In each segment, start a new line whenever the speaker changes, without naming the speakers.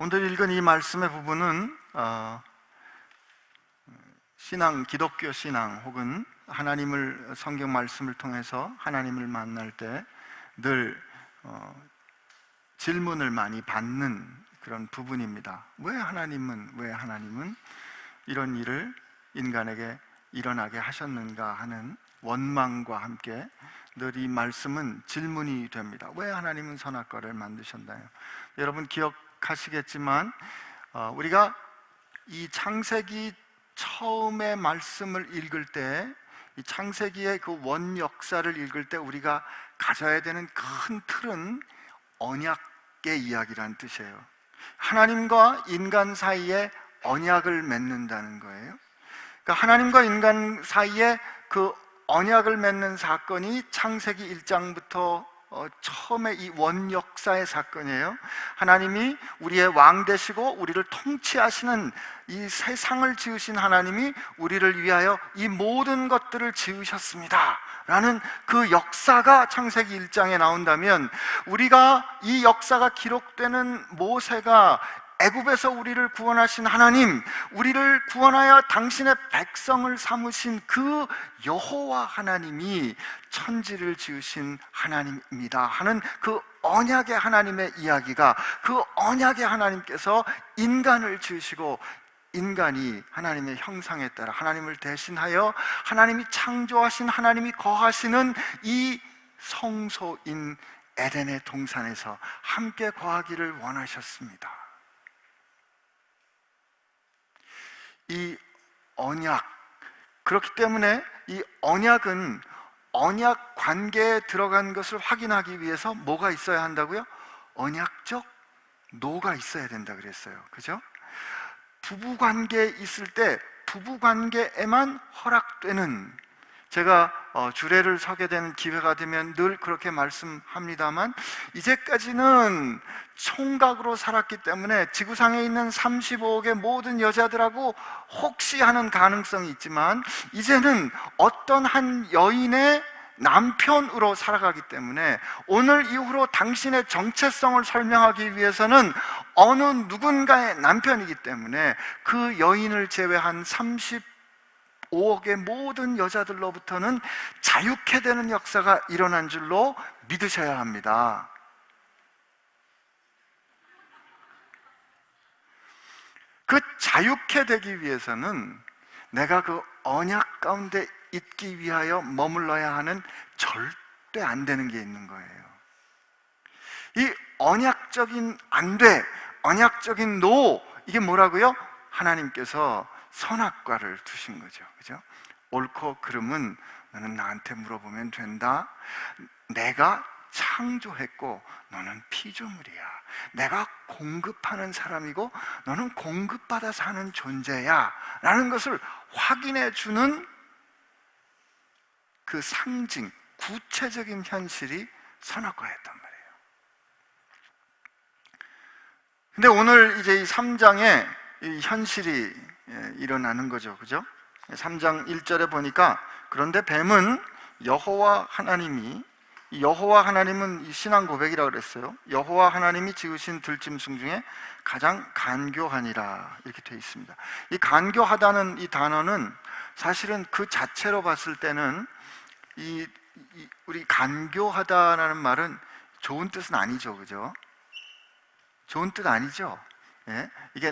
오늘 읽은 이 말씀의 부분은 기독교 신앙 혹은 하나님을 성경 말씀을 통해서 하나님을 만날 때 늘 질문을 많이 받는 그런 부분입니다. 왜 하나님은 이런 일을 인간에게 일어나게 하셨는가 하는 원망과 함께 늘 이 말씀은 질문이 됩니다. 왜 하나님은 선악과를 만드셨나요? 여러분 기억하시겠지만 우리가 이 창세기 처음의 말씀을 읽을 때, 이 창세기의 그 원 역사를 읽을 때 우리가 가져야 되는 큰 틀은 언약의 이야기라는 뜻이에요. 하나님과 인간 사이에 언약을 맺는다는 거예요. 그러니까 하나님과 인간 사이에 그 언약을 맺는 사건이 창세기 1장부터 처음에 이 원 역사의 사건이에요. 하나님이 우리의 왕 되시고 우리를 통치하시는 이 세상을 지으신 하나님이 우리를 위하여 이 모든 것들을 지으셨습니다 라는 그 역사가 창세기 1장에 나온다면, 우리가 이 역사가 기록되는 모세가 애굽에서 우리를 구원하신 하나님, 우리를 구원하여 당신의 백성을 삼으신 그 여호와 하나님이 천지를 지으신 하나님입니다 하는 그 언약의 하나님의 이야기가, 그 언약의 하나님께서 인간을 지으시고 인간이 하나님의 형상에 따라 하나님을 대신하여 하나님이 창조하신, 하나님이 거하시는 이 성소인 에덴의 동산에서 함께 거하기를 원하셨습니다. 이 언약, 그렇기 때문에 이 언약은 언약 관계에 들어간 것을 확인하기 위해서 뭐가 있어야 한다고요? 언약적 노가 있어야 된다 그랬어요. 그죠? 부부관계에 있을 때 부부관계에만 허락되는, 제가 주례를 서게 되는 기회가 되면 늘 그렇게 말씀합니다만, 이제까지는 총각으로 살았기 때문에 지구상에 있는 35억의 모든 여자들하고 혹시 하는 가능성이 있지만, 이제는 어떤 한 여인의 남편으로 살아가기 때문에 오늘 이후로 당신의 정체성을 설명하기 위해서는 어느 누군가의 남편이기 때문에 그 여인을 제외한 35억의 모든 여자들로부터는 자유케 되는 역사가 일어난 줄로 믿으셔야 합니다. 그 자유케 되기 위해서는 내가 그 언약 가운데 있기 위하여 머물러야 하는 절대 안 되는 게 있는 거예요. 이 언약적인 안 돼, 언약적인 노, 이게 뭐라고요? 하나님께서 선악과를 두신 거죠. 그죠? 옳고 그름은 너는 나한테 물어보면 된다. 내가 창조했고 너는 피조물이야. 내가 공급하는 사람이고 너는 공급받아 사는 존재야 라는 것을 확인해 주는 그 상징, 구체적인 현실이 선악과였단 말이에요. 근데 오늘 이제 이 3장에 이 현실이 일어나는 거죠. 그죠? 3장 1절에 보니까, 그런데 뱀은 여호와 하나님은 이 신앙 고백이라고 그랬어요. 여호와 하나님이 지으신 들짐승 중에 가장 간교하니라, 이렇게 되어 있습니다. 이 간교하다는 이 단어는 사실은 그 자체로 봤을 때는 우리 간교하다라는 말은 좋은 뜻은 아니죠. 그죠? 좋은 뜻 아니죠. 예? 이게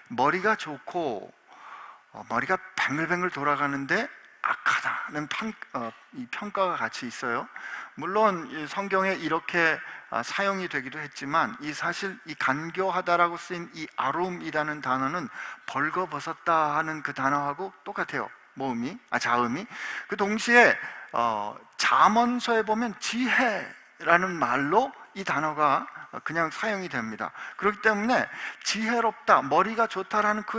머리가 좋고 머리가 뱅글뱅글 돌아가는데 악하다는 이 평가가 같이 있어요. 물론 성경에 이렇게 사용이 되기도 했지만, 사실 이 간교하다라고 쓰인 이 아룸이라는 단어는 벌거벗었다 하는 그 단어하고 똑같아요. 자음이. 그 동시에 잠언서에 보면 지혜라는 말로 이 단어가 그냥 사용이 됩니다. 그렇기 때문에 지혜롭다, 머리가 좋다라는 그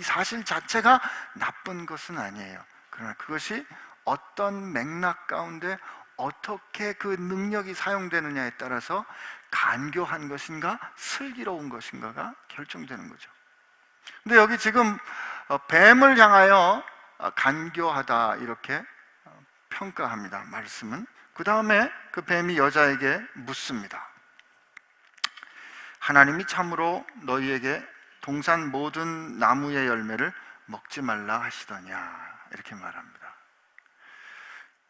사실 자체가 나쁜 것은 아니에요. 그러나 그것이 어떤 맥락 가운데 어떻게 그 능력이 사용되느냐에 따라서 간교한 것인가 슬기로운 것인가가 결정되는 거죠. 근데 여기 지금 뱀을 향하여 간교하다 이렇게 평가합니다. 말씀은. 그 다음에 그 뱀이 여자에게 묻습니다. 하나님이 참으로 너희에게 동산 모든 나무의 열매를 먹지 말라 하시더냐, 이렇게 말합니다.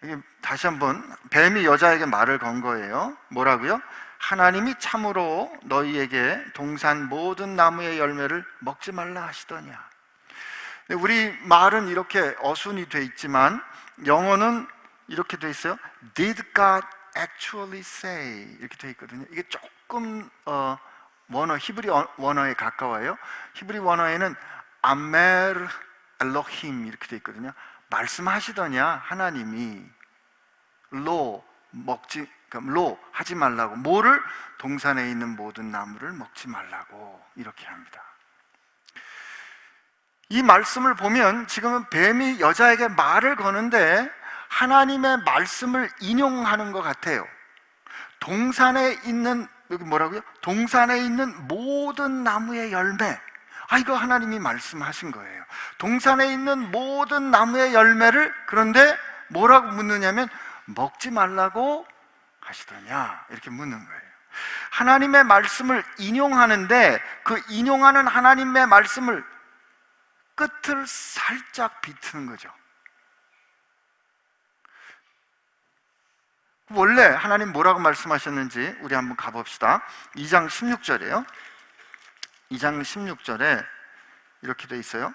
여기 다시 한번 뱀이 여자에게 말을 건 거예요. 뭐라고요? 하나님이 참으로 너희에게 동산 모든 나무의 열매를 먹지 말라 하시더냐. 우리 말은 이렇게 어순이 돼 있지만 영어는 이렇게 돼 있어요. Did God actually say? 이렇게 돼 있거든요. 이게 조금 원어, 히브리 원어에 가까워요. 히브리 원어에는 아멜 엘로힘 이렇게 돼 있거든요. 말씀하시더냐, 하나님이 로 먹지, 그러니까 로 하지 말라고, 뭐를? 동산에 있는 모든 나무를 먹지 말라고 이렇게 합니다. 이 말씀을 보면 지금은 뱀이 여자에게 말을 거는데 하나님의 말씀을 인용하는 것 같아요. 동산에 있는, 여기 뭐라고요? 동산에 있는 모든 나무의 열매. 이거 하나님이 말씀하신 거예요. 동산에 있는 모든 나무의 열매를, 그런데 뭐라고 묻느냐면 먹지 말라고 하시더냐, 이렇게 묻는 거예요. 하나님의 말씀을 인용하는데 그 인용하는 하나님의 말씀을 끝을 살짝 비트는 거죠. 원래 하나님 뭐라고 말씀하셨는지 우리 한번 가봅시다. 2장 16절이에요. 2장 16절에 이렇게 돼 있어요.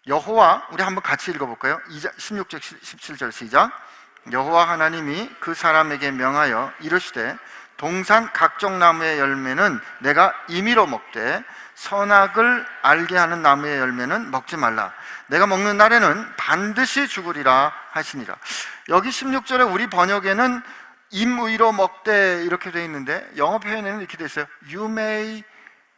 여호와, 우리 한번 같이 읽어볼까요? 2장 16절 17절 시작. 여호와 하나님이 그 사람에게 명하여 이르시되 동산 각종 나무의 열매는 내가 임의로 먹되 선악을 알게 하는 나무의 열매는 먹지 말라. 내가 먹는 날에는 반드시 죽으리라 하시니라. 여기 16절에 우리 번역에는 임의로 먹되 이렇게 되어 있는데 영어 표현에는 이렇게 되어 있어요. You may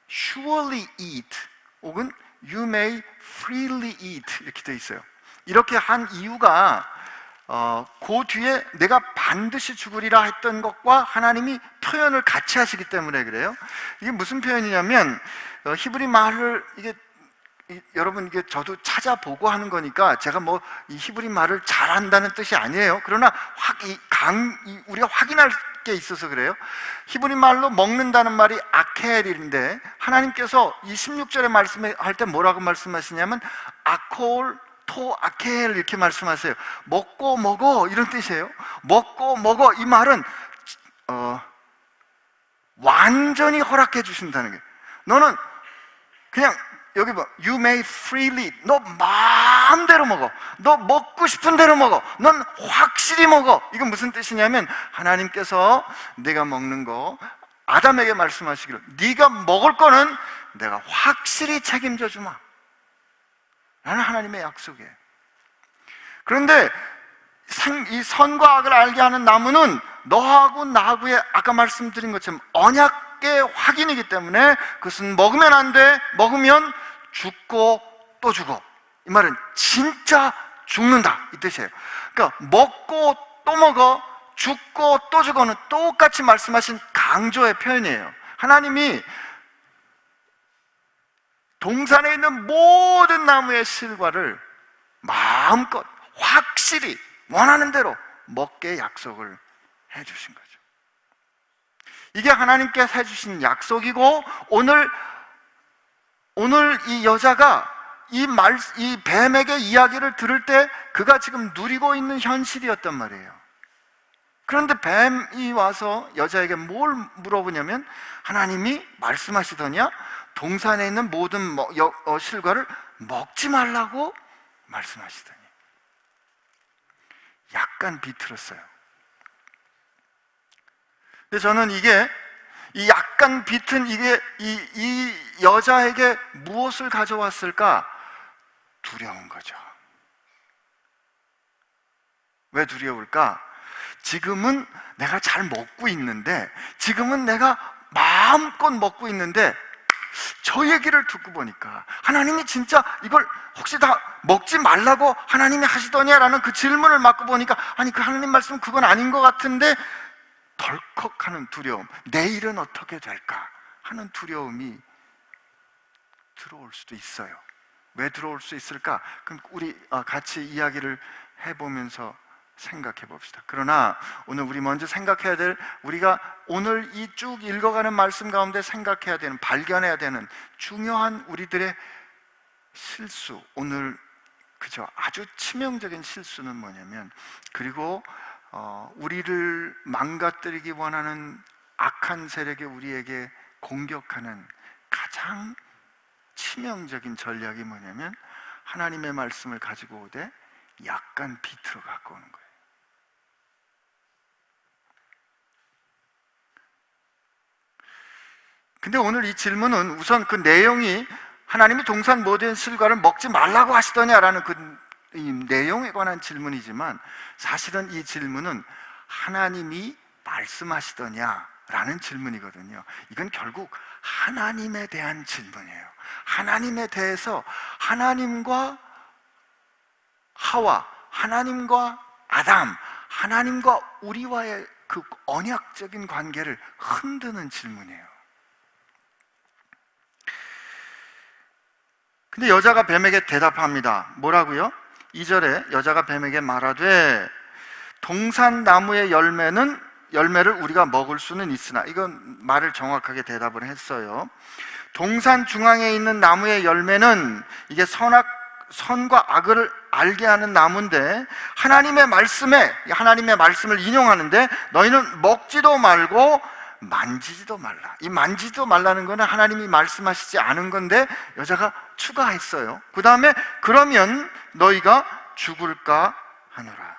surely eat, 혹은 You may freely eat 이렇게 되어 있어요. 이렇게 한 이유가 그 뒤에 내가 반드시 죽으리라 했던 것과 하나님이 표현을 같이 하시기 때문에 그래요. 이게 무슨 표현이냐면 히브리 말을 여러분 이게 저도 찾아보고 하는 거니까 제가 뭐 이 히브리 말을 잘한다는 뜻이 아니에요. 그러나 우리가 확인할 게 있어서 그래요. 히브리 말로 먹는다는 말이 아켈인데 하나님께서 이 16절에 말씀할 때 뭐라고 말씀하시냐면 아콜 토 아켈 이렇게 말씀하세요. 먹고 먹어 이런 뜻이에요. 먹고 먹어, 이 말은 완전히 허락해 주신다는 거예요. 너는 그냥 여기 봐, You may freely, 너 마음대로 먹어, 너 먹고 싶은 대로 먹어, 넌 확실히 먹어. 이건 무슨 뜻이냐면 하나님께서 내가 먹는 거 아담에게 말씀하시기로 네가 먹을 거는 내가 확실히 책임져 주마 라는 하나님의 약속이에요. 그런데 이 선과 악을 알게 하는 나무는 너하고 나하고의 아까 말씀드린 것처럼 언약의 확인이기 때문에 그것은 먹으면 안 돼. 먹으면 죽고 또 죽어. 이 말은 진짜 죽는다 이 뜻이에요. 그러니까 먹고 또 먹어, 죽고 또 죽어는 똑같이 말씀하신 강조의 표현이에요. 하나님이 동산에 있는 모든 나무의 실과를 마음껏 확실히 원하는 대로 먹게 약속을 해주신 거죠. 이게 하나님께서 해주신 약속이고 오늘 이 여자가 이 뱀에게 이야기를 들을 때 그가 지금 누리고 있는 현실이었단 말이에요. 그런데 뱀이 와서 여자에게 뭘 물어보냐면 하나님이 말씀하시더냐 동산에 있는 모든 실과를 먹지 말라고 말씀하시더니 약간 비틀었어요. 근데 저는 이 약간 비튼 이 여자에게 무엇을 가져왔을까? 두려운 거죠. 왜 두려울까? 지금은 내가 잘 먹고 있는데, 지금은 내가 마음껏 먹고 있는데 저 얘기를 듣고 보니까 하나님이 진짜 이걸 혹시 다 먹지 말라고 하나님이 하시더냐라는 그 질문을 맞고 보니까 아니 그 하나님 말씀은 그건 아닌 것 같은데 덜컥하는 두려움, 내일은 어떻게 될까 하는 두려움이 들어올 수도 있어요. 왜 들어올 수 있을까? 그럼 우리 같이 이야기를 해보면서 생각해 봅시다. 그러나 오늘 우리 먼저 생각해야 될, 우리가 오늘 이 쭉 읽어가는 말씀 가운데 생각해야 되는, 발견해야 되는 중요한 우리들의 실수, 오늘 그죠? 아주 치명적인 실수는 뭐냐면, 그리고 우리를 망가뜨리기 원하는 악한 세력이 우리에게 공격하는 가장 치명적인 전략이 뭐냐면, 하나님의 말씀을 가지고 오되 약간 비틀어 갖고 오는 거예요. 근데 오늘 이 질문은 우선 그 내용이 하나님이 동산 모든 실과를 먹지 말라고 하시더냐라는 이 내용에 관한 질문이지만, 사실은 이 질문은 하나님이 말씀하시더냐라는 질문이거든요. 이건 결국 하나님에 대한 질문이에요. 하나님에 대해서, 하나님과 하와, 하나님과 아담, 하나님과 우리와의 그 언약적인 관계를 흔드는 질문이에요. 근데 여자가 뱀에게 대답합니다. 뭐라고요? 2절에 여자가 뱀에게 말하되 동산 나무의 열매를 우리가 먹을 수는 있으나, 이건 말을 정확하게 대답을 했어요. 동산 중앙에 있는 나무의 열매는 이게 선과 악을 알게 하는 나무인데, 하나님의 말씀을 인용하는데 너희는 먹지도 말고 만지지도 말라. 이 만지지도 말라는 거는 하나님이 말씀하시지 않은 건데 여자가 추가했어요. 그 다음에 그러면 너희가 죽을까 하노라.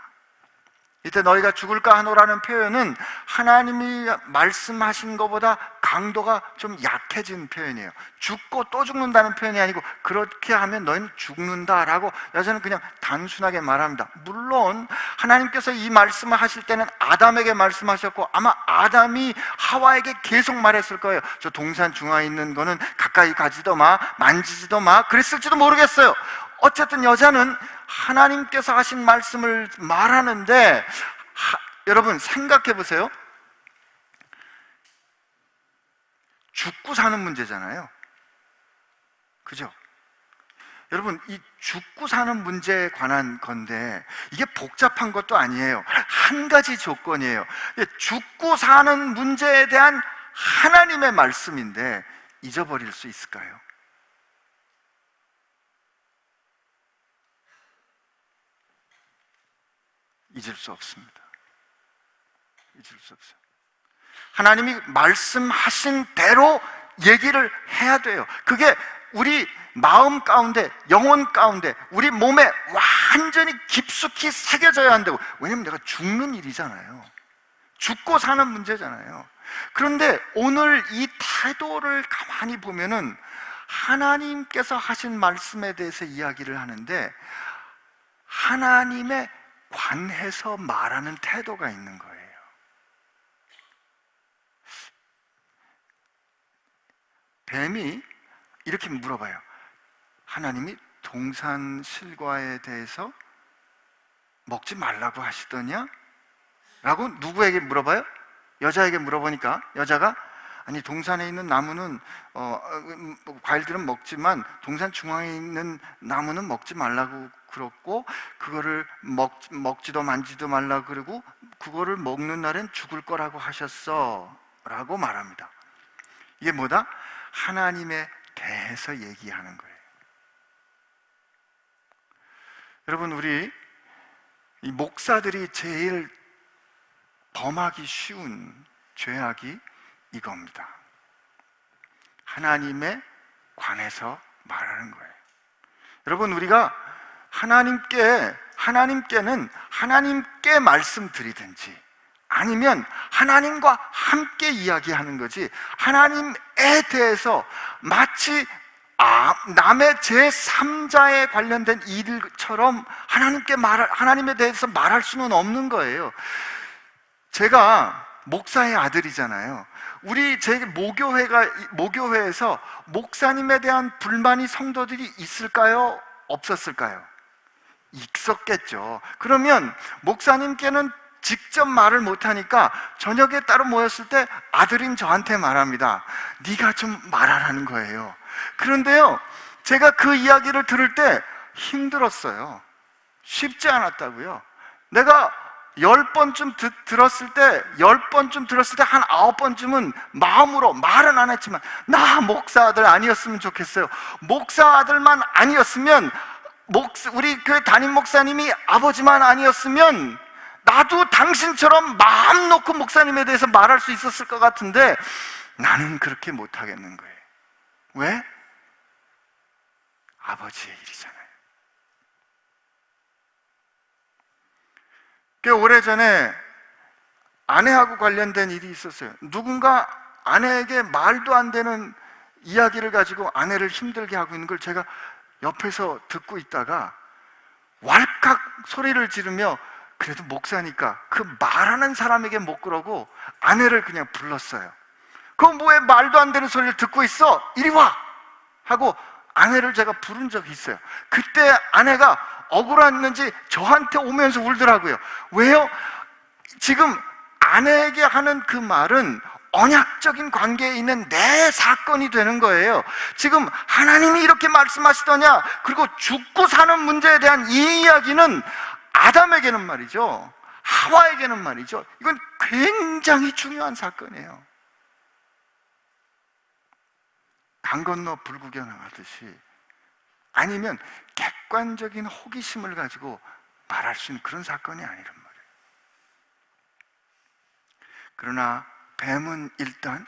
이때 너희가 죽을까 하노라는 표현은 하나님이 말씀하신 것보다 강도가 좀 약해진 표현이에요. 죽고 또 죽는다는 표현이 아니고, 그렇게 하면 너희는 죽는다라고 여자는 그냥 단순하게 말합니다. 물론 하나님께서 이 말씀을 하실 때는 아담에게 말씀하셨고, 아마 아담이 하와에게 계속 말했을 거예요. 저 동산 중앙에 있는 거는 가까이 가지도 마, 만지지도 마, 그랬을지도 모르겠어요. 어쨌든 여자는 하나님께서 하신 말씀을 말하는데, 여러분 생각해 보세요. 죽고 사는 문제잖아요. 그죠? 여러분, 이 죽고 사는 문제에 관한 건데 이게 복잡한 것도 아니에요. 한 가지 조건이에요. 죽고 사는 문제에 대한 하나님의 말씀인데 잊어버릴 수 있을까요? 잊을 수 없습니다. 잊을 수 없어요. 하나님이 말씀하신 대로 얘기를 해야 돼요. 그게 우리 마음 가운데, 영혼 가운데, 우리 몸에 완전히 깊숙이 새겨져야 한다고. 왜냐면 내가 죽는 일이잖아요. 죽고 사는 문제잖아요. 그런데 오늘 이 태도를 가만히 보면은 하나님께서 하신 말씀에 대해서 이야기를 하는데, 하나님의 관해서 말하는 태도가 있는 거예요. 뱀이 이렇게 물어봐요. 하나님이 동산 실과에 대해서 먹지 말라고 하시더냐? 라고 누구에게 물어봐요? 여자에게 물어보니까 여자가, 아니 동산에 있는 나무는 과일들은 먹지만 동산 중앙에 있는 나무는 먹지 말라고 그랬고, 그거를 먹지도 만지도 말라고 그러고, 그거를 먹는 날엔 죽을 거라고 하셨어 라고 말합니다. 이게 뭐다? 하나님에 대해서 얘기하는 거예요. 여러분, 우리 이 목사들이 제일 범하기 쉬운 죄악이 이겁니다. 하나님에 관해서 말하는 거예요. 여러분, 우리가 하나님께는 하나님께 말씀드리든지 아니면 하나님과 함께 이야기하는 거지, 하나님에 대해서 마치 남의 제3자에 관련된 일처럼 하나님에 대해서 말할 수는 없는 거예요. 제가 목사의 아들이잖아요. 제 모교회에서 목사님에 대한 불만이 성도들이 있을까요? 없었을까요? 있었겠죠. 그러면 목사님께는 직접 말을 못하니까 저녁에 따로 모였을 때 아들인 저한테 말합니다. 네가 좀 말하라는 거예요. 그런데요, 제가 그 이야기를 들을 때 힘들었어요. 쉽지 않았다고요. 내가 10번쯤 들었을 때 한 9번쯤은 마음으로 말은 안 했지만, 나 목사 아들 아니었으면 좋겠어요. 목사 아들만 아니었으면, 우리 교회 담임 목사님이 아버지만 아니었으면 나도 당신처럼 마음 놓고 목사님에 대해서 말할 수 있었을 것 같은데 나는 그렇게 못하겠는 거예요. 왜? 아버지의 일이잖아요. 꽤 오래전에 아내하고 관련된 일이 있었어요. 누군가 아내에게 말도 안 되는 이야기를 가지고 아내를 힘들게 하고 있는 걸 제가 옆에서 듣고 있다가 왈칵 소리를 지르며, 그래도 목사니까 그 말하는 사람에게 못 그러고 아내를 그냥 불렀어요. 그럼 왜 말도 안 되는 소리를 듣고 있어? 이리 와! 하고 아내를 제가 부른 적이 있어요. 그때 아내가 억울했는지 저한테 오면서 울더라고요. 왜요? 지금 아내에게 하는 그 말은 언약적인 관계에 있는 내 사건이 되는 거예요. 지금 하나님이 이렇게 말씀하시더냐, 그리고 죽고 사는 문제에 대한 이 이야기는 아담에게는 말이죠, 하와에게는 말이죠, 이건 굉장히 중요한 사건이에요. 강 건너 불구경하듯이, 아니면 객관적인 호기심을 가지고 말할 수 있는 그런 사건이 아니란 말이에요. 그러나 뱀은 일단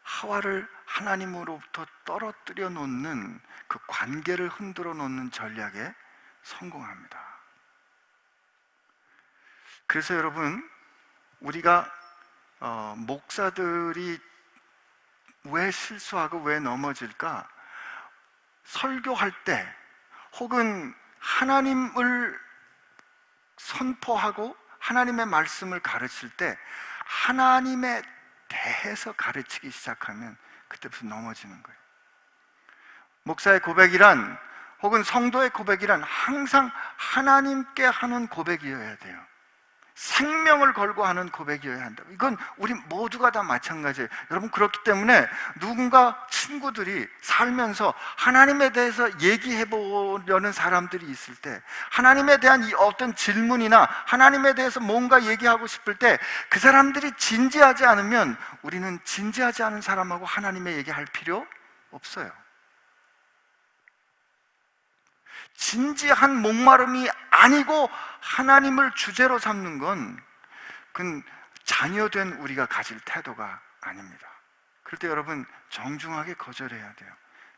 하와를 하나님으로부터 떨어뜨려 놓는 그 관계를 흔들어 놓는 전략에 성공합니다. 그래서 여러분, 우리가 목사들이 왜 실수하고 왜 넘어질까? 설교할 때 혹은 하나님을 선포하고 하나님의 말씀을 가르칠 때 하나님에 대해서 가르치기 시작하면 그때부터 넘어지는 거예요. 목사의 고백이란, 혹은 성도의 고백이란 항상 하나님께 하는 고백이어야 돼요. 생명을 걸고 하는 고백이어야 한다. 이건 우리 모두가 다 마찬가지예요. 여러분, 그렇기 때문에 누군가 친구들이 살면서 하나님에 대해서 얘기해 보려는 사람들이 있을 때, 하나님에 대한 이 어떤 질문이나 하나님에 대해서 뭔가 얘기하고 싶을 때 그 사람들이 진지하지 않으면 우리는 진지하지 않은 사람하고 하나님의 얘기할 필요 없어요. 진지한 목마름이 아니고 하나님을 주제로 삼는 건 그건 자녀된 우리가 가질 태도가 아닙니다. 그럴 때 여러분, 정중하게 거절해야 돼요.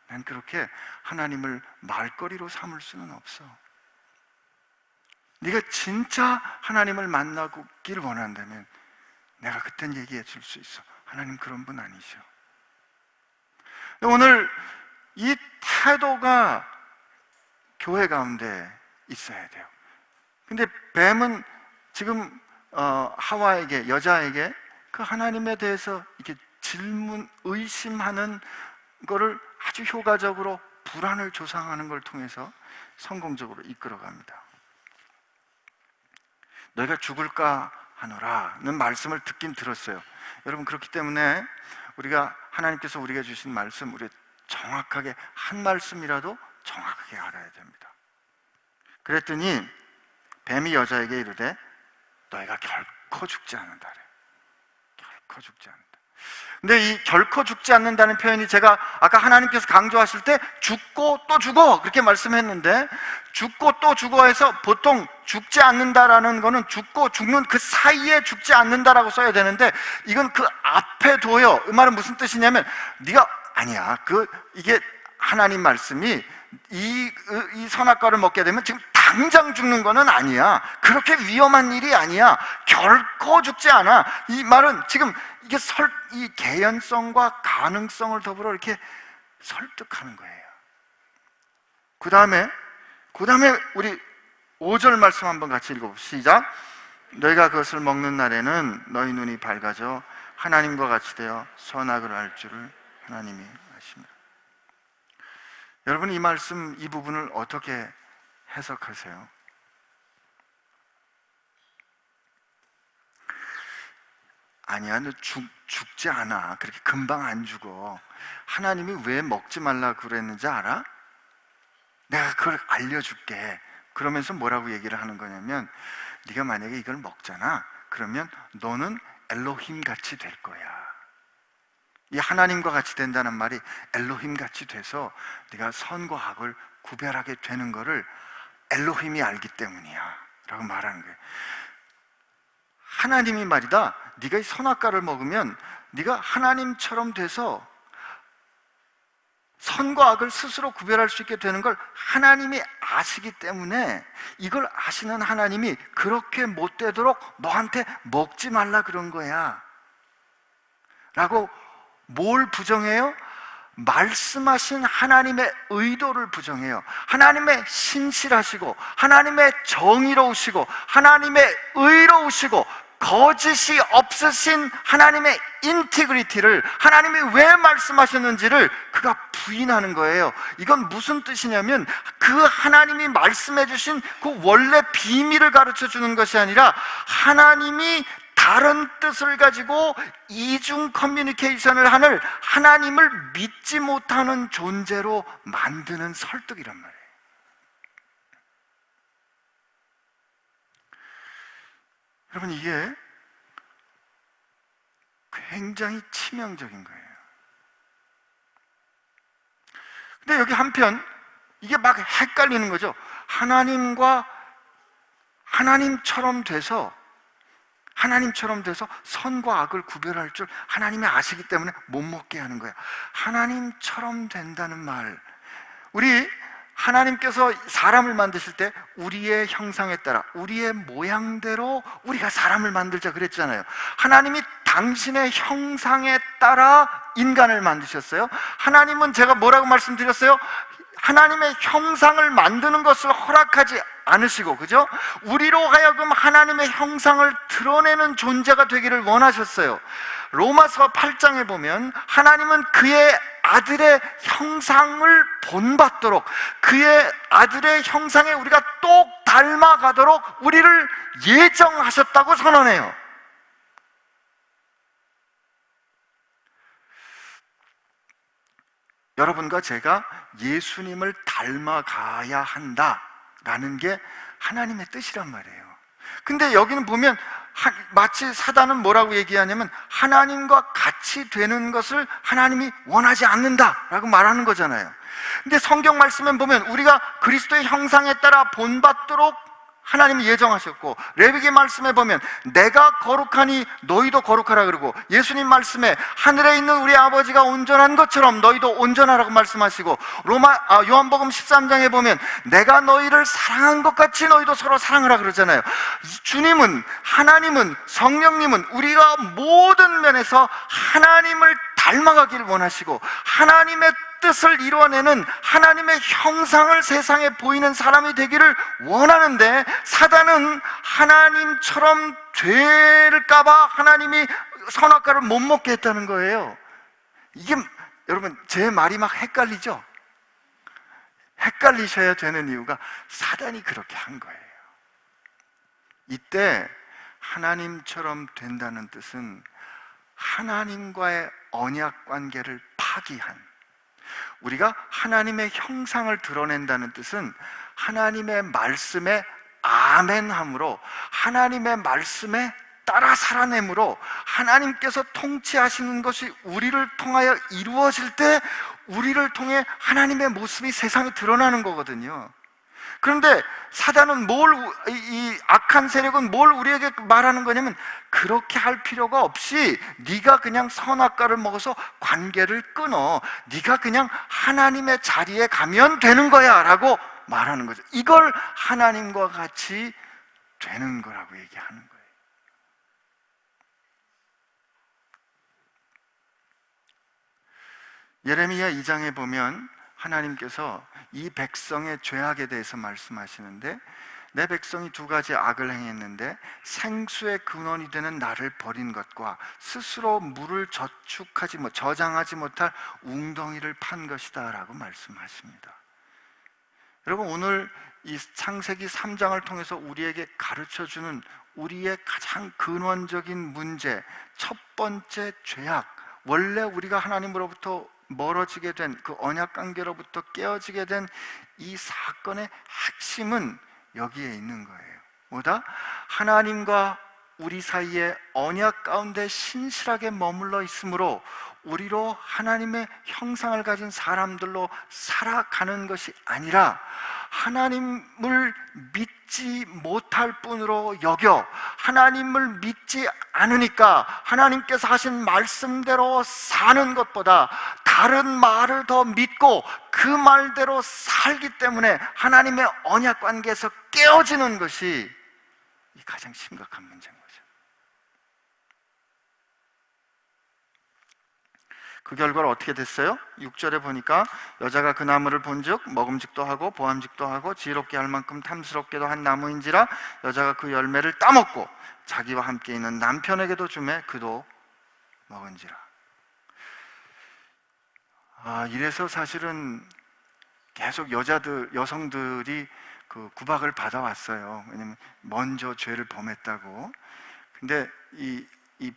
난 그렇게 하나님을 말거리로 삼을 수는 없어. 네가 진짜 하나님을 만나길 원한다면 내가 그땐 얘기해 줄 수 있어. 하나님 그런 분 아니셔. 오늘 이 태도가 교회 가운데 있어야 돼요. 근데 뱀은 지금 하와에게, 여자에게 그 하나님에 대해서 이렇게 질문, 의심하는 거를 아주 효과적으로 불안을 조성하는 걸 통해서 성공적으로 이끌어갑니다. 너희가 죽을까 하노라는 말씀을 듣긴 들었어요. 여러분, 그렇기 때문에 우리가 하나님께서 우리에게 주신 말씀, 우리 정확하게 한 말씀이라도 정확하게 알아야 됩니다. 그랬더니 뱀이 여자에게 이르되 너희가 결코 죽지 않는다. 결코 죽지 않는다. 근데 이 결코 죽지 않는다는 표현이, 제가 아까 하나님께서 강조하실 때 죽고 또 죽어 그렇게 말씀했는데, 죽고 또 죽어 해서 보통 죽지 않는다라는 거는 죽고 죽는 그 사이에 죽지 않는다라고 써야 되는데, 이건 그 앞에 둬요. 이 말은 무슨 뜻이냐면, 네가 아니야, 이게 하나님 말씀이 이 선악과를 먹게 되면 지금 당장 죽는 거는 아니야. 그렇게 위험한 일이 아니야. 결코 죽지 않아. 이 말은 지금 이게 이 개연성과 가능성을 더불어 이렇게 설득하는 거예요. 그 다음에 우리 5절 말씀 한번 같이 읽어봅시다. 시작. 너희가 그것을 먹는 날에는 너희 눈이 밝아져 하나님과 같이 되어 선악을 알 줄을 하나님이 아십니다. 여러분, 이 말씀, 이 부분을 어떻게 해석하세요? 아니야, 너 죽지 않아. 그렇게 금방 안 죽어. 하나님이 왜 먹지 말라 그랬는지 알아? 내가 그걸 알려줄게. 그러면서 뭐라고 얘기를 하는 거냐면, 네가 만약에 이걸 먹잖아, 그러면 너는 엘로힘 같이 될 거야. 이 하나님과 같이 된다는 말이 엘로힘 같이 돼서 네가 선과 악을 구별하게 되는 거를 엘로힘이 알기 때문이야 라고 말하는 거예요. 하나님이 말이다, 네가 이 선악과를 먹으면 네가 하나님처럼 돼서 선과 악을 스스로 구별할 수 있게 되는 걸 하나님이 아시기 때문에, 이걸 아시는 하나님이 그렇게 못 되도록 너한테 먹지 말라 그런 거야 라고 뭘 부정해요? 말씀하신 하나님의 의도를 부정해요. 하나님의 신실하시고 하나님의 정의로우시고 하나님의 의로우시고 거짓이 없으신 하나님의 인티그리티를, 하나님이 왜 말씀하셨는지를 그가 부인하는 거예요. 이건 무슨 뜻이냐면 그 하나님이 말씀해 주신 그 원래 비밀을 가르쳐 주는 것이 아니라 하나님이 다른 뜻을 가지고 이중 커뮤니케이션을 하는 하나님을 믿지 못하는 존재로 만드는 설득이란 말이에요. 여러분, 이게 굉장히 치명적인 거예요. 근데 여기 한편 이게 막 헷갈리는 거죠. 하나님과 하나님처럼 돼서 선과 악을 구별할 줄 하나님이 아시기 때문에 못 먹게 하는 거야. 하나님처럼 된다는 말, 우리 하나님께서 사람을 만드실 때 우리의 형상에 따라, 우리의 모양대로 우리가 사람을 만들자 그랬잖아요. 하나님이 당신의 형상에 따라 인간을 만드셨어요. 하나님은, 제가 뭐라고 말씀드렸어요? 하나님의 형상을 만드는 것을 허락하지 않으시고, 그죠? 우리로 하여금 하나님의 형상을 드러내는 존재가 되기를 원하셨어요. 로마서 8장에 보면 하나님은 그의 아들의 형상을 본받도록, 그의 아들의 형상에 우리가 똑 닮아가도록 우리를 예정하셨다고 선언해요. 여러분과 제가 예수님을 닮아가야 한다라는 게 하나님의 뜻이란 말이에요. 근데 여기는 보면 마치 사단은 뭐라고 얘기하냐면 하나님과 같이 되는 것을 하나님이 원하지 않는다라고 말하는 거잖아요. 근데 성경 말씀에 보면 우리가 그리스도의 형상에 따라 본받도록 하나님이 예정하셨고, 레위기 말씀에 보면 내가 거룩하니 너희도 거룩하라 그러고, 예수님 말씀에 하늘에 있는 우리 아버지가 온전한 것처럼 너희도 온전하라고 말씀하시고, 요한복음 13장에 보면 내가 너희를 사랑한 것 같이 너희도 서로 사랑하라 그러잖아요. 주님은, 하나님은, 성령님은 우리가 모든 면에서 하나님을 닮아가길 원하시고 하나님의 뜻을 이루어내는 하나님의 형상을 세상에 보이는 사람이 되기를 원하는데, 사단은 하나님처럼 될까봐 하나님이 선악과를 못 먹게 했다는 거예요. 이게 여러분, 제 말이 막 헷갈리죠? 헷갈리셔야 되는 이유가 사단이 그렇게 한 거예요. 이때 하나님처럼 된다는 뜻은 하나님과의 언약 관계를 파기한, 우리가 하나님의 형상을 드러낸다는 뜻은 하나님의 말씀에 아멘함으로, 하나님의 말씀에 따라 살아냄으로, 하나님께서 통치하시는 것이 우리를 통하여 이루어질 때 우리를 통해 하나님의 모습이 세상에 드러나는 거거든요. 그런데 사단은 이 악한 세력은 뭘 우리에게 말하는 거냐면, 그렇게 할 필요가 없이 네가 그냥 선악과를 먹어서 관계를 끊어, 네가 그냥 하나님의 자리에 가면 되는 거야 라고 말하는 거죠. 이걸 하나님과 같이 되는 거라고 얘기하는 거예요. 예레미야 2장에 보면 하나님께서 이 백성의 죄악에 대해서 말씀하시는데, 내 백성이 두 가지 악을 행했는데 생수의 근원이 되는 나를 버린 것과 스스로 물을 저장하지 못할 웅덩이를 판 것이다 라고 말씀하십니다. 여러분, 오늘 이 창세기 3장을 통해서 우리에게 가르쳐주는 우리의 가장 근원적인 문제, 첫 번째 죄악, 원래 우리가 하나님으로부터 멀어지게 된 그 언약 관계로부터 깨어지게 된 이 사건의 핵심은 여기에 있는 거예요. 뭐다? 하나님과 우리 사이에 언약 가운데 신실하게 머물러 있으므로 우리로 하나님의 형상을 가진 사람들로 살아가는 것이 아니라 하나님을 믿지 못할 뿐으로 여겨 하나님을 믿지 않으니까 하나님께서 하신 말씀대로 사는 것보다 다른 말을 더 믿고 그 말대로 살기 때문에 하나님의 언약 관계에서 깨어지는 것이 가장 심각한 문제인 거죠. 그 결과로 어떻게 됐어요? 6절에 보니까 여자가 그 나무를 본즉 먹음직도 하고 보암직도 하고 지혜롭게 할 만큼 탐스럽게도 한 나무인지라 여자가 그 열매를 따먹고 자기와 함께 있는 남편에게도 주매 그도 먹은지라. 이래서 사실은 계속 여성들이 그 구박을 받아왔어요. 왜냐면 먼저 죄를 범했다고. 근데 이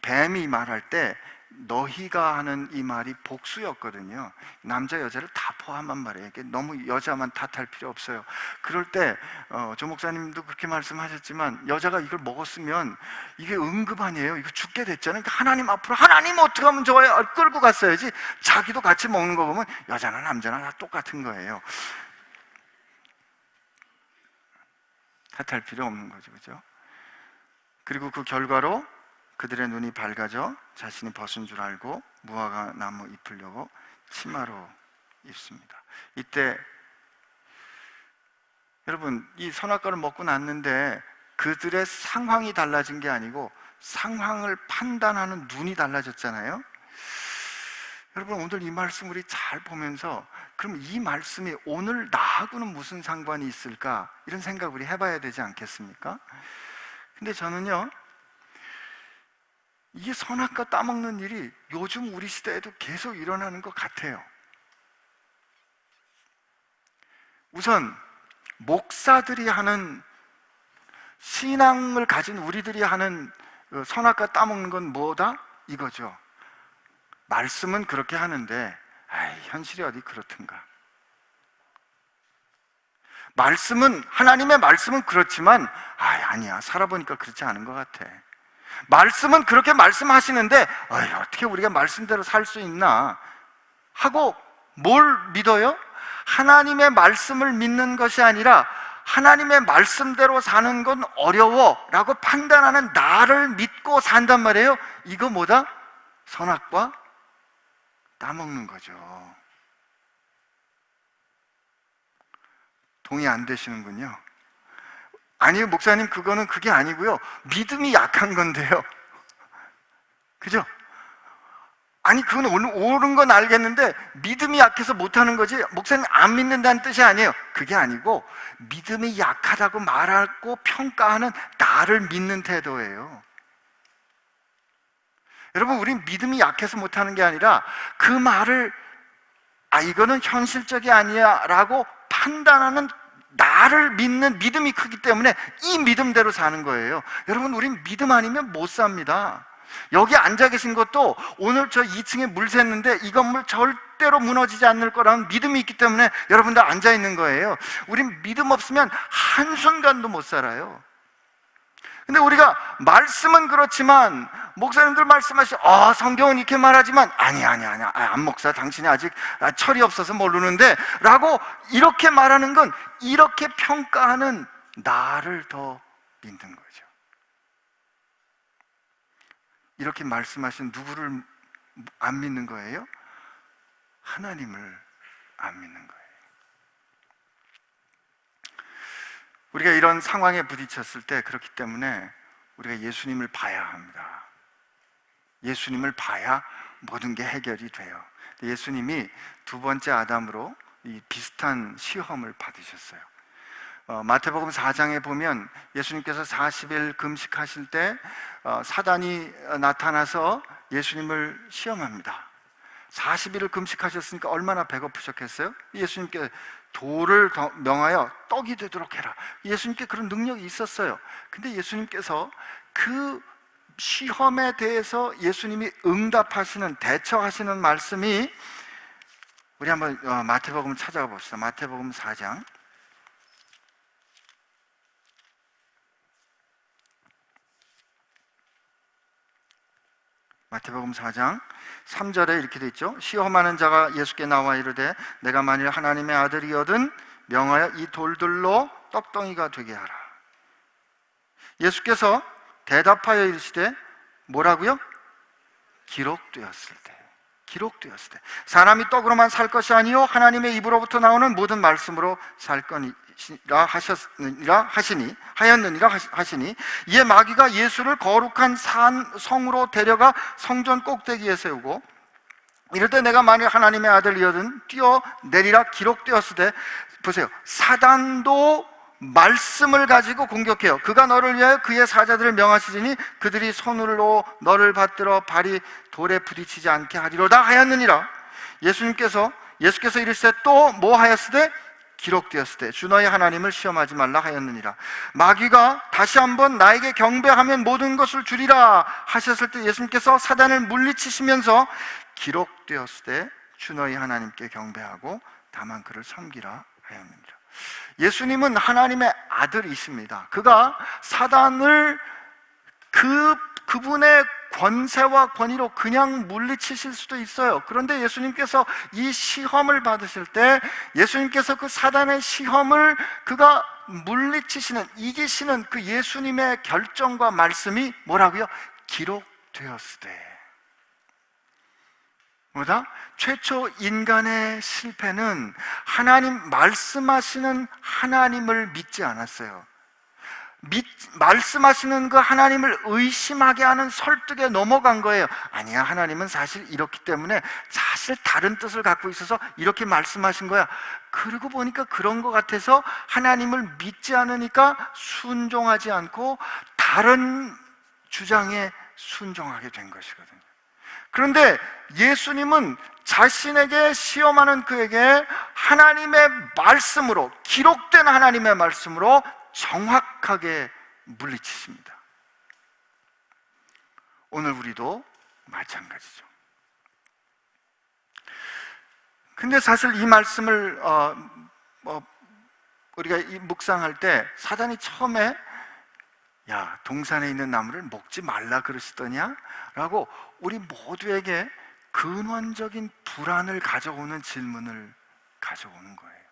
뱀이 말할 때 너희가 하는 이 말이 복수였거든요. 남자 여자를 다 포함한 말이에요. 너무 여자만 탓할 필요 없어요. 그럴 때 조 목사님도 그렇게 말씀하셨지만 여자가 이걸 먹었으면 이게 응급 아니에요. 이거 죽게 됐잖아요. 그러니까 하나님 앞으로 하나님 어떻게 하면 좋아요? 끌고 갔어야지. 자기도 같이 먹는 거 보면 여자나 남자나 다 똑같은 거예요. 탓할 필요 없는 거죠, 그죠? 그리고 그 결과로 그들의 눈이 밝아져 자신이 벗은 줄 알고 무화과 나무 잎을 여고 치마로 입습니다. 이때 여러분, 이 선악과를 먹고 났는데 그들의 상황이 달라진 게 아니고 상황을 판단하는 눈이 달라졌잖아요. 여러분, 오늘 이 말씀 우리 잘 보면서 그럼 이 말씀이 오늘 나하고는 무슨 상관이 있을까? 이런 생각 우리 해봐야 되지 않겠습니까? 근데 저는요, 이게 선악과 따먹는 일이 요즘 우리 시대에도 계속 일어나는 것 같아요. 우선 목사들이 하는, 신앙을 가진 우리들이 하는 선악과 따먹는 건 뭐다? 이거죠. 말씀은 그렇게 하는데 현실이 어디 그렇든가. 말씀은, 하나님의 말씀은 그렇지만 아니야, 살아보니까 그렇지 않은 것 같아. 말씀은 그렇게 말씀하시는데 어떻게 우리가 말씀대로 살 수 있나 하고 뭘 믿어요? 하나님의 말씀을 믿는 것이 아니라 하나님의 말씀대로 사는 건 어려워 라고 판단하는 나를 믿고 산단 말이에요. 이거 뭐다? 선악과 따먹는 거죠. 동의 안 되시는군요. 아니요, 목사님, 그게 아니고요. 믿음이 약한 건데요. 그죠? 아니, 그건 옳은 건 알겠는데 믿음이 약해서 못하는 거지 목사님 안 믿는다는 뜻이 아니에요. 그게 아니고 믿음이 약하다고 말하고 평가하는 나를 믿는 태도예요. 여러분, 우린 믿음이 약해서 못하는 게 아니라 그 말을 이거는 현실적이 아니야 라고 판단하는 나를 믿는 믿음이 크기 때문에 이 믿음대로 사는 거예요. 여러분, 우린 믿음 아니면 못 삽니다. 여기 앉아 계신 것도 오늘 저 2층에 물 샜는데 이 건물 절대로 무너지지 않을 거라는 믿음이 있기 때문에 여러분들 앉아 있는 거예요. 우린 믿음 없으면 한순간도 못 살아요. 근데 우리가 말씀은 그렇지만 목사님들 말씀하시죠. 성경은 이렇게 말하지만 아니야. 안 목사, 당신이 아직 철이 없어서 모르는데 라고 이렇게 말하는 건 이렇게 평가하는 나를 더 믿는 거죠. 이렇게 말씀하신 누구를 안 믿는 거예요? 하나님을 안 믿는 거예요. 우리가 이런 상황에 부딪혔을 때 그렇기 때문에 우리가 예수님을 봐야 합니다. 예수님을 봐야 모든 게 해결이 돼요. 예수님이 두 번째 아담으로 이 비슷한 시험을 받으셨어요. 마태복음 4장에 보면 예수님께서 40일 금식하실 때 사단이 나타나서 예수님을 시험합니다. 40일을 금식하셨으니까 얼마나 배고프셨겠어요? 예수님께 돌을 명하여 떡이 되도록 해라. 예수님께 그런 능력이 있었어요. 근데 예수님께서 그 시험에 대해서 예수님이 응답하시는, 대처하시는 말씀이, 우리 한번 마태복음 찾아가 봅시다. 마태복음 4장 마태복음 4장 3절에 이렇게 돼 있죠. 시험하는 자가 예수께 나와 이르되 내가 만일 하나님의 아들이거든 명하여 이 돌들로 떡덩이가 되게 하라. 예수께서 대답하여 이르시되 뭐라고요? 기록되었을 때 사람이 떡으로만 살 것이 아니요 하나님의 입으로부터 나오는 모든 말씀으로 살 거니라 하시니 이에 마귀가 예수를 거룩한 성으로 데려가 성전 꼭대기에 세우고 이럴 내가 만일 하나님의 아들이거든 뛰어내리라 기록되었으되, 보세요, 사단도 말씀을 가지고 공격해요. 그가 너를 위하여 그의 사자들을 명하시리니 그들이 손으로 너를 받들어 발이 돌에 부딪히지 않게 하리로다 하였느니라. 예수께서 이르시되 또 뭐 하였으되 기록되었으되 주 너희 하나님을 시험하지 말라 하였느니라. 마귀가 다시 한번 나에게 경배하면 모든 것을 주리라 하셨을 때 예수님께서 사단을 물리치시면서 기록되었으되 주 너희 하나님께 경배하고 다만 그를 섬기라 하였느니라. 예수님은 하나님의 아들이십니다. 그가 사단을 그분의 권세와 권위로 그냥 물리치실 수도 있어요. 그런데 예수님께서 이 시험을 받으실 때 예수님께서 그 사단의 시험을 그가 물리치시는, 이기시는 그 예수님의 결정과 말씀이 뭐라고요? 기록되었으되. 뭐다? 최초 인간의 실패는 하나님 말씀하시는 하나님을 믿지 않았어요. 말씀하시는 그 하나님을 의심하게 하는 설득에 넘어간 거예요. 아니야, 하나님은 사실 이렇기 때문에 사실 다른 뜻을 갖고 있어서 이렇게 말씀하신 거야. 그러고 보니까 그런 것 같아서 하나님을 믿지 않으니까 순종하지 않고 다른 주장에 순종하게 된 것이거든요. 그런데 예수님은 자신에게 시험하는 그에게 하나님의 말씀으로, 기록된 하나님의 말씀으로 정확하게 물리치십니다. 오늘 우리도 마찬가지죠. 근데 사실 이 말씀을 우리가 묵상할 때 사단이 처음에 야, 동산에 있는 나무를 먹지 말라 그러시더냐? 라고 우리 모두에게 근원적인 불안을 가져오는 질문을 가져오는 거예요.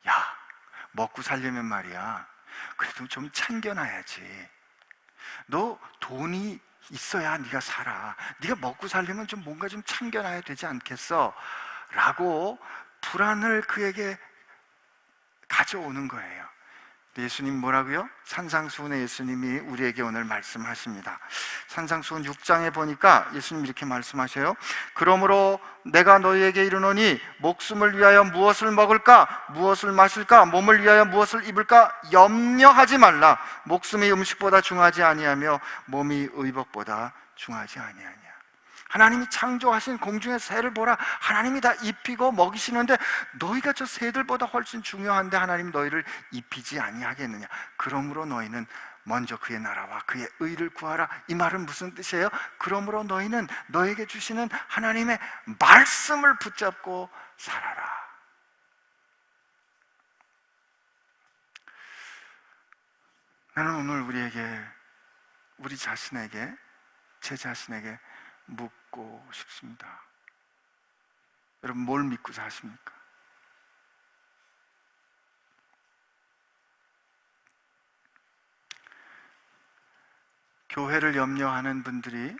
야, 먹고 살려면 말이야, 그래도 좀 챙겨놔야지. 너 돈이 있어야 네가 살아. 네가 먹고 살려면 좀 뭔가 좀 챙겨놔야 되지 않겠어? 라고 불안을 그에게 가져오는 거예요. 예수님 뭐라고요? 산상수훈의 예수님이 우리에게 오늘 말씀하십니다. 산상수훈 6장에 보니까 예수님 이렇게 말씀하셔요. 그러므로 내가 너희에게 이르노니 목숨을 위하여 무엇을 먹을까? 무엇을 마실까? 몸을 위하여 무엇을 입을까? 염려하지 말라. 목숨이 음식보다 중하지 아니하며 몸이 의복보다 중하지 아니하냐. 하나님이 창조하신 공중의 새를 보라. 하나님이 다 입히고 먹이시는데 너희가 저 새들보다 훨씬 중요한데 하나님이 너희를 입히지 아니하겠느냐. 그러므로 너희는 먼저 그의 나라와 그의 의를 구하라. 이 말은 무슨 뜻이에요? 그러므로 너희는 너에게 주시는 하나님의 말씀을 붙잡고 살아라. 나는 오늘 우리 자신에게, 제 자신에게 묻고 싶습니다. 여러분, 뭘 믿고 사십니까? 교회를 염려하는 분들이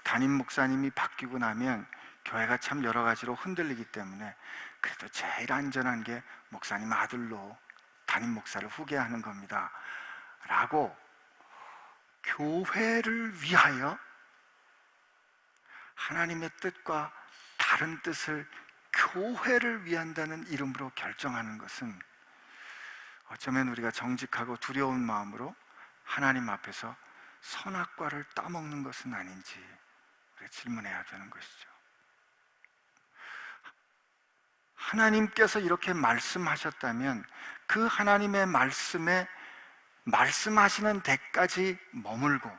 담임 목사님이 바뀌고 나면 교회가 참 여러 가지로 흔들리기 때문에 그래도 제일 안전한 게 목사님 아들로 담임 목사를 후계하는 겁니다 라고 교회를 위하여 하나님의 뜻과 다른 뜻을 교회를 위한다는 이름으로 결정하는 것은 어쩌면 우리가 정직하고 두려운 마음으로 하나님 앞에서 선악과를 따먹는 것은 아닌지 우리가 질문해야 되는 것이죠. 하나님께서 이렇게 말씀하셨다면 그 하나님의 말씀에 말씀하시는 데까지 머물고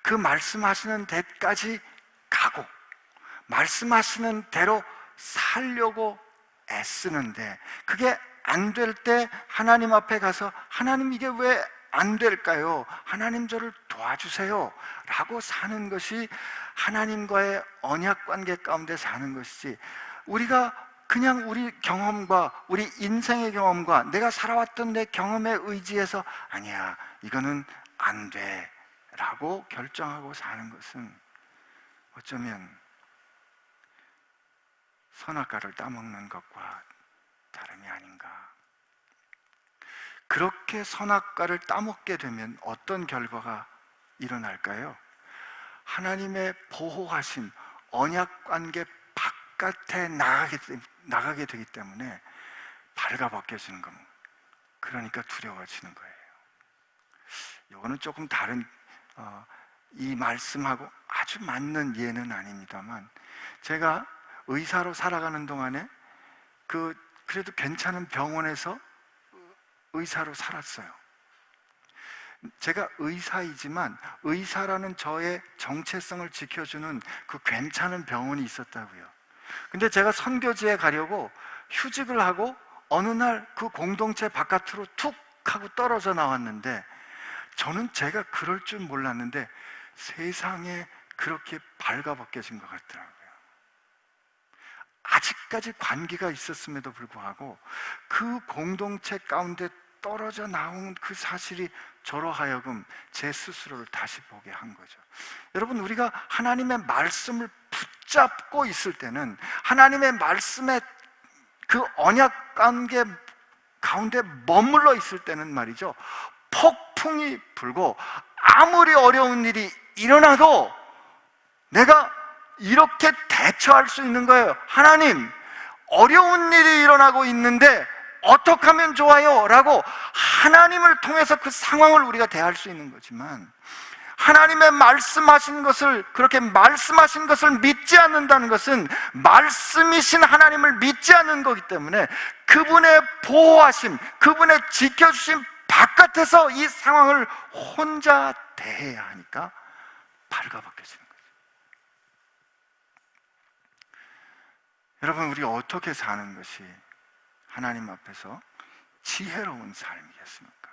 그 말씀하시는 데까지 가고 말씀하시는 대로 살려고 애쓰는데 그게 안 될 때 하나님 앞에 가서 하나님 이게 왜 안 될까요? 하나님 저를 도와주세요 라고 사는 것이 하나님과의 언약 관계 가운데 사는 것이지, 우리가 그냥 우리 경험과 우리 인생의 경험과 내가 살아왔던 내 경험에 의지해서 아니야 이거는 안 돼 라고 결정하고 사는 것은 어쩌면 선악과를 따먹는 것과 다름이 아닌가. 그렇게 선악과를 따먹게 되면 어떤 결과가 일어날까요? 하나님의 보호하신 언약관계 바깥에 나가게 되기 때문에 발가벗겨지는 겁니다. 그러니까 두려워지는 거예요. 이거는 조금 다른 이 말씀하고 아주 맞는 예는 아닙니다만, 제가 의사로 살아가는 동안에 그래도 괜찮은 병원에서 의사로 살았어요. 제가 의사이지만 의사라는 저의 정체성을 지켜주는 그 괜찮은 병원이 있었다고요. 근데 제가 선교지에 가려고 휴직을 하고 어느 날 그 공동체 바깥으로 툭 하고 떨어져 나왔는데, 저는 제가 그럴 줄 몰랐는데 세상에 그렇게 발가벗겨진 것 같더라고요. 아직까지 관계가 있었음에도 불구하고 그 공동체 가운데 떨어져 나온 그 사실이 저로 하여금 제 스스로를 다시 보게 한 거죠. 여러분, 우리가 하나님의 말씀을 붙잡고 있을 때는, 하나님의 말씀의 그 언약 관계 가운데 머물러 있을 때는 말이죠, 폭풍이 불고 아무리 어려운 일이 일어나도 내가 이렇게 대처할 수 있는 거예요. 하나님, 어려운 일이 일어나고 있는데 어떻게 하면 좋아요? 라고 하나님을 통해서 그 상황을 우리가 대할 수 있는 거지만, 하나님의 말씀하신 것을, 그렇게 말씀하신 것을 믿지 않는다는 것은 말씀이신 하나님을 믿지 않는 거기 때문에 그분의 보호하심, 그분의 지켜주심 바깥에서 이 상황을 혼자 대해야 하니까 발가벗겨지는 거죠. 여러분, 우리 어떻게 사는 것이 하나님 앞에서 지혜로운 삶이겠습니까?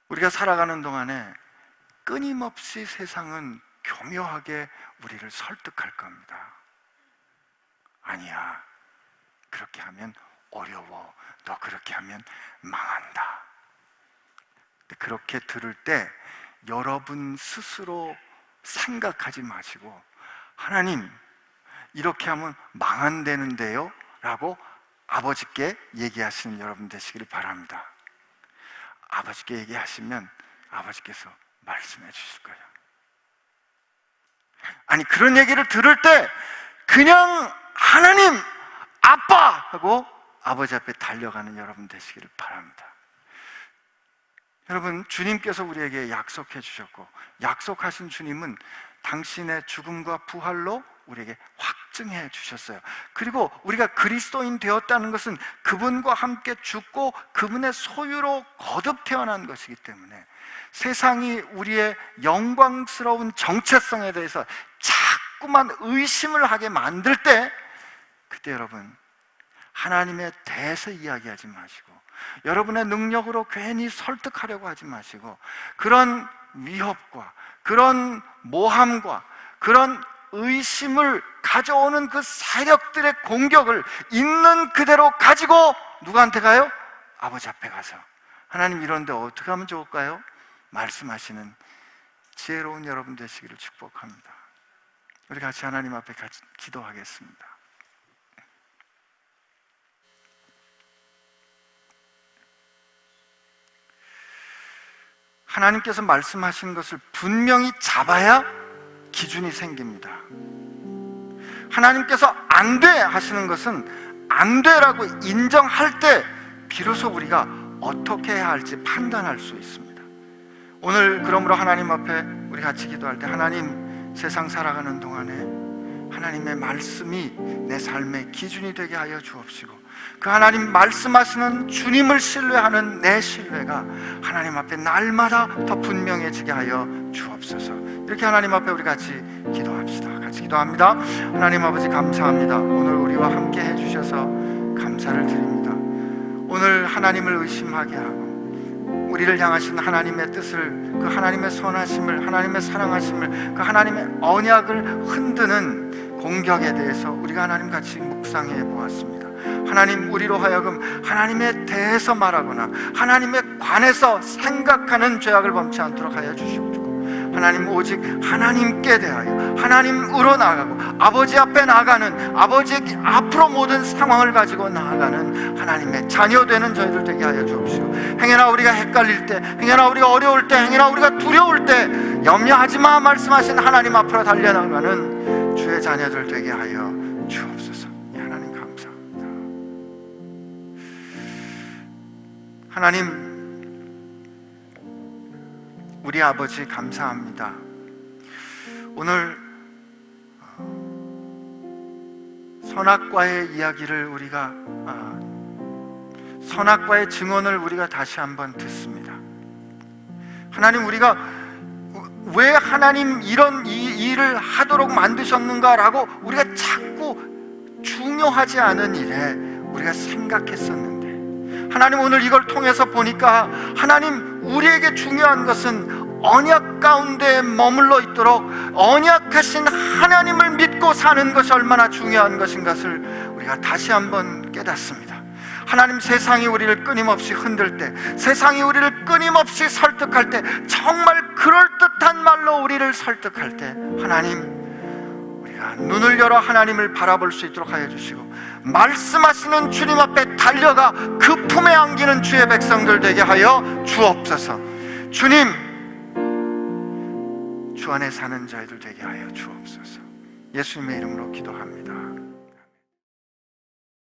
우리가 살아가는 동안에 끊임없이 세상은 교묘하게 우리를 설득할 겁니다. 아니야, 그렇게 하면 어려워, 너 그렇게 하면 망한다. 그렇게 들을 때 여러분 스스로 생각하지 마시고, 하나님, 이렇게 하면 망한다는데요? 라고 아버지께 얘기하시는 여러분 되시기를 바랍니다. 아버지께 얘기하시면 아버지께서 말씀해 주실 거예요. 아니, 그런 얘기를 들을 때 그냥 하나님, 아빠! 하고 아버지 앞에 달려가는 여러분 되시기를 바랍니다. 여러분, 주님께서 우리에게 약속해 주셨고, 약속하신 주님은 당신의 죽음과 부활로 우리에게 확증해 주셨어요. 그리고 우리가 그리스도인 되었다는 것은 그분과 함께 죽고 그분의 소유로 거듭 태어난 것이기 때문에 세상이 우리의 영광스러운 정체성에 대해서 자꾸만 의심을 하게 만들 때, 그때 여러분, 하나님에 대해서 이야기하지 마시고, 여러분의 능력으로 괜히 설득하려고 하지 마시고, 그런 위협과 그런 모함과 그런 의심을 가져오는 그 세력들의 공격을 있는 그대로 가지고 누구한테 가요? 아버지 앞에 가서, 하나님, 이런데 어떻게 하면 좋을까요? 말씀하시는 지혜로운 여러분 되시기를 축복합니다. 우리 같이 하나님 앞에 같이 기도하겠습니다. 하나님께서 말씀하신 것을 분명히 잡아야 기준이 생깁니다. 하나님께서 안 돼 하시는 것은 안 돼라고 인정할 때 비로소 우리가 어떻게 해야 할지 판단할 수 있습니다. 오늘 그러므로 하나님 앞에 우리 같이 기도할 때, 하나님, 세상 살아가는 동안에 하나님의 말씀이 내 삶의 기준이 되게 하여 주옵시고, 그 하나님 말씀하시는 주님을 신뢰하는 내 신뢰가 하나님 앞에 날마다 더 분명해지게 하여 주옵소서. 이렇게 하나님 앞에 우리 같이 기도합시다. 같이 기도합니다. 하나님 아버지, 감사합니다. 오늘 우리와 함께 해주셔서 감사를 드립니다. 오늘 하나님을 의심하게 하고 우리를 향하신 하나님의 뜻을, 그 하나님의 선하심을, 하나님의 사랑하심을, 그 하나님의 언약을 흔드는 공격에 대해서 우리가 하나님 같이 묵상해 보았습니다. 하나님, 우리로 하여금 하나님에 대해서 말하거나 하나님에 관해서 생각하는 죄악을 범치 않도록 하여 주시옵소서. 하나님, 오직 하나님께 대하여 하나님으로 나아가고 아버지 앞에 나아가는, 아버지 앞으로 모든 상황을 가지고 나아가는 하나님의 자녀 되는 저희들 되게 하여 주옵시고, 행여나 우리가 헷갈릴 때, 행여나 우리가 어려울 때, 행여나 우리가 두려울 때 염려하지 마 말씀하신 하나님 앞으로 달려나가는 주의 자녀들 되게 하여 주옵소서. 하나님 감사합니다. 하나님, 우리 아버지 감사합니다. 오늘 선악과의 이야기를 우리가 선악과의 증언을 우리가 다시 한번 듣습니다. 하나님, 우리가 왜 하나님 이런 이 일을 하도록 만드셨는가라고 우리가 자꾸 중요하지 않은 일에 우리가 생각했었는데, 하나님, 오늘 이걸 통해서 보니까 하나님, 우리에게 중요한 것은 언약 가운데 머물러 있도록 언약하신 하나님을 믿고 사는 것이 얼마나 중요한 것인 것을 우리가 다시 한번 깨닫습니다. 하나님, 세상이 우리를 끊임없이 흔들 때, 세상이 우리를 끊임없이 설득할 때, 정말 그럴듯한 말로 우리를 설득할 때, 하나님, 우리가 눈을 열어 하나님을 바라볼 수 있도록 하여 주시고, 말씀하시는 주님 앞에 달려가 그 품에 안기는 주의 백성들 되게 하여 주옵소서. 주님, 주 안에 사는 자들 되게 하여 주옵소서. 예수님의 이름으로 기도합니다.